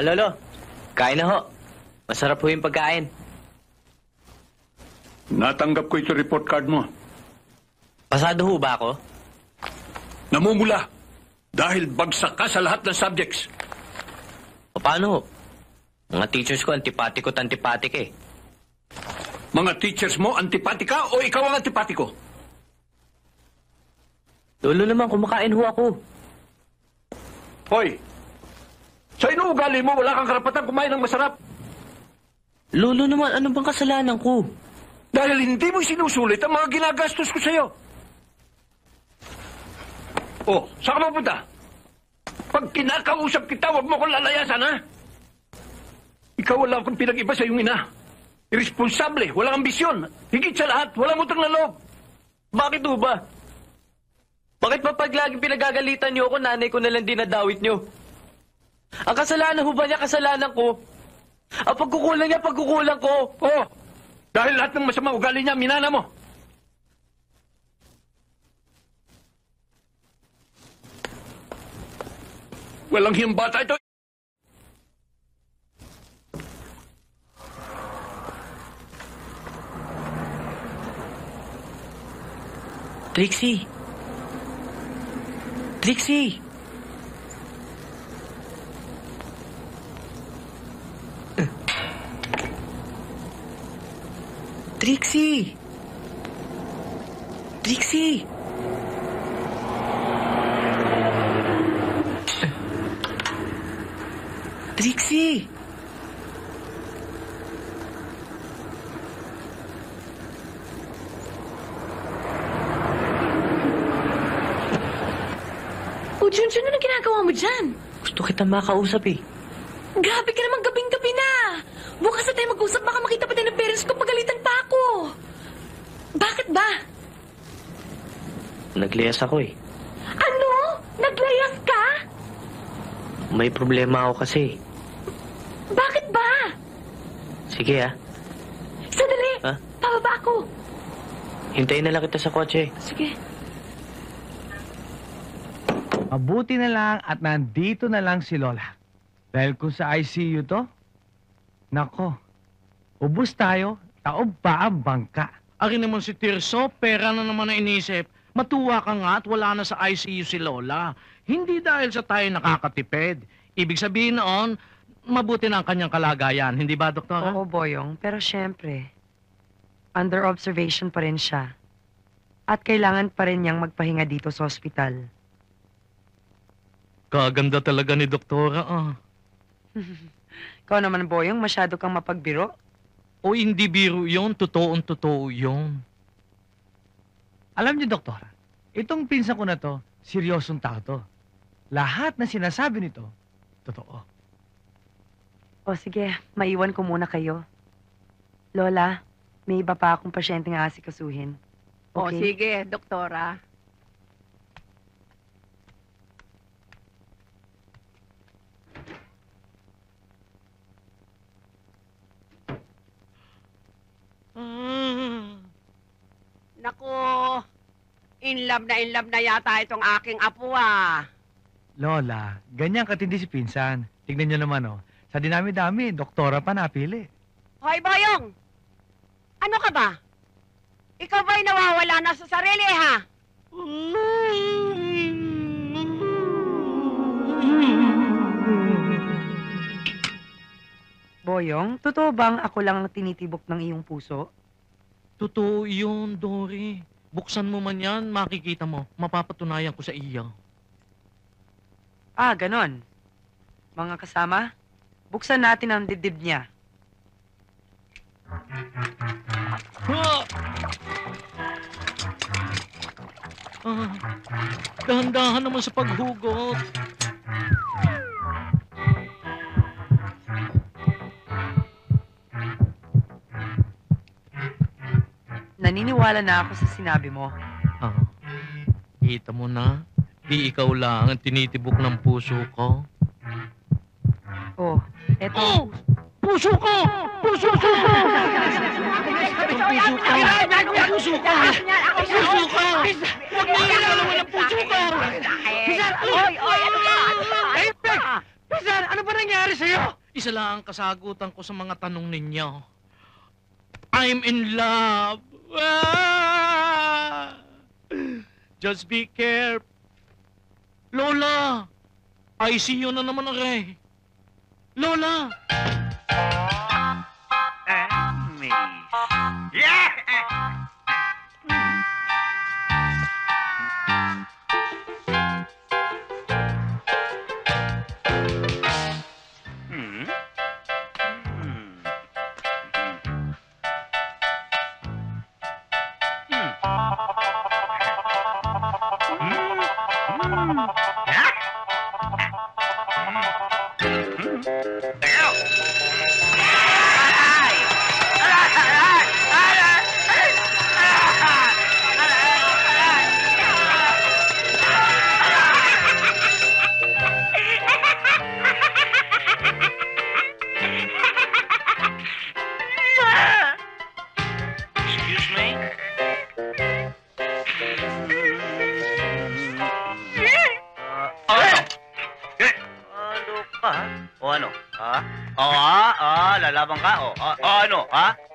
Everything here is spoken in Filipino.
Lolo, kain na ho. Masarap ho yung pagkain. Natanggap ko ito report card mo. Pasado ho ba ako? Namumula. Dahil bagsak ka sa lahat ng subjects. O paano ho? Mga teachers ko, antipatiko eh. Mga teachers mo, antipatika o ikaw ang antipatiko? Lolo naman, kumakain ho ako. Hoy! Sa inuugali mo, wala kang karapatan kumain ng masarap. Lolo naman, ano bang kasalanan ko? Dahil hindi mo sinusulit ang mga ginagastos ko sa'yo. Oh, saan ka mapunta? Pag kinakausap kita, huwag mo kong lalayasan, ha? Ikaw wala akong pinag-iba sa iyong ina. Irresponsable, walang ambisyon. Higit sa lahat, walang utang na loob. Bakit ho ba? Bakit pa pag laging pinagagalitan niyo ako, nanay ko nalang dinadawit niyo? Ang kasalanan ho ba niya, kasalanan ko? Ang pagkukulang niya, pagkukulang ko. Oh, dahil lahat ng masamang ugali niya, minana mo. Walang hiyang bata ito. Trixie! Trixie! Trixie! Trixie! Trixie! Oh, Junjun, ano ginagawa mo dyan? Gusto kita makausap eh. Grabe ka naman, gabing-gabi na. Bukas na tayo mag-usap, baka makita pa tayo ng parents ko, pagalitan pa ako. Bakit ba? Nagliyas ako eh. Ano? Naglayas ka? May problema ako kasi. Bakit ba? Sige ah. Sandali, Ha? pababa ako. Hintayin na lang kita sa kotse. Sige. Mabuti na lang at nandito na lang si Lola. Dahil kung sa ICU to, nako, ubus tayo, taob pa ang bangka. Akin naman si Tirso, pera na naman na inisip. Matuwa ka nga at wala na sa ICU si Lola. Hindi dahil sa tayo nakakatipid. Ibig sabihin noon, mabuti na ang kanyang kalagayan. Hindi ba, Doktora? Oo, Boyong. Pero syempre, under observation pa rin siya. At kailangan pa rin niyang magpahinga dito sa ospital. Kaganda talaga ni Doktora, ah. Ikaw naman, Boyong, masyado kang mapagbiro. O hindi biro yun, totoong-totoo yun. Alam niyo, Doktor, itong pinsan ko na to, seryosong tao to. Lahat na sinasabi nito, totoo. O sige, maiwan ko muna kayo. Lola, may iba pa akong pasyenteng aasikasuhin. O Okay? sige, doktora. Naku, in love na yata itong aking apo ah. Lola, ganyan katindi si pinsan. Tignan niyo naman, oh. Sa dinami-dami, doktora pa napili. Hoy, Boyong! Ano ka ba? Ikaw ba'y nawawala na sa sarili, ha? Boyong, totoo bang ako lang ang tinitibok ng iyong puso? Totoo yun, Dory. Buksan mo man yan, makikita mo. Mapapatunayan ko sa iyo. Ah, ganon. Mga kasama, buksan natin ang dibdib niya. Ah! Ah, dahan-dahan naman sa paghugot. Naniniwala na ako sa sinabi mo. Ah, kita mo na, di ikaw lang ang tinitibok ng puso ko. Oh, eto. Oh! Puso ko! Puso ko! Puso ko! Puso ko! Puso ko! Huwag mo nilalaman ang puso ko! Oy, ano ba? Pinsan, ano ba nangyari sa'yo? Isa lang ang kasagutan ko sa mga tanong ninyo. I'm in love. Ah! Just be careful. Lola, I see you na naman, Aray. Lola! Excuse me? Ano ka? O ano? Ha? Lalaban ka? Ano? Ha?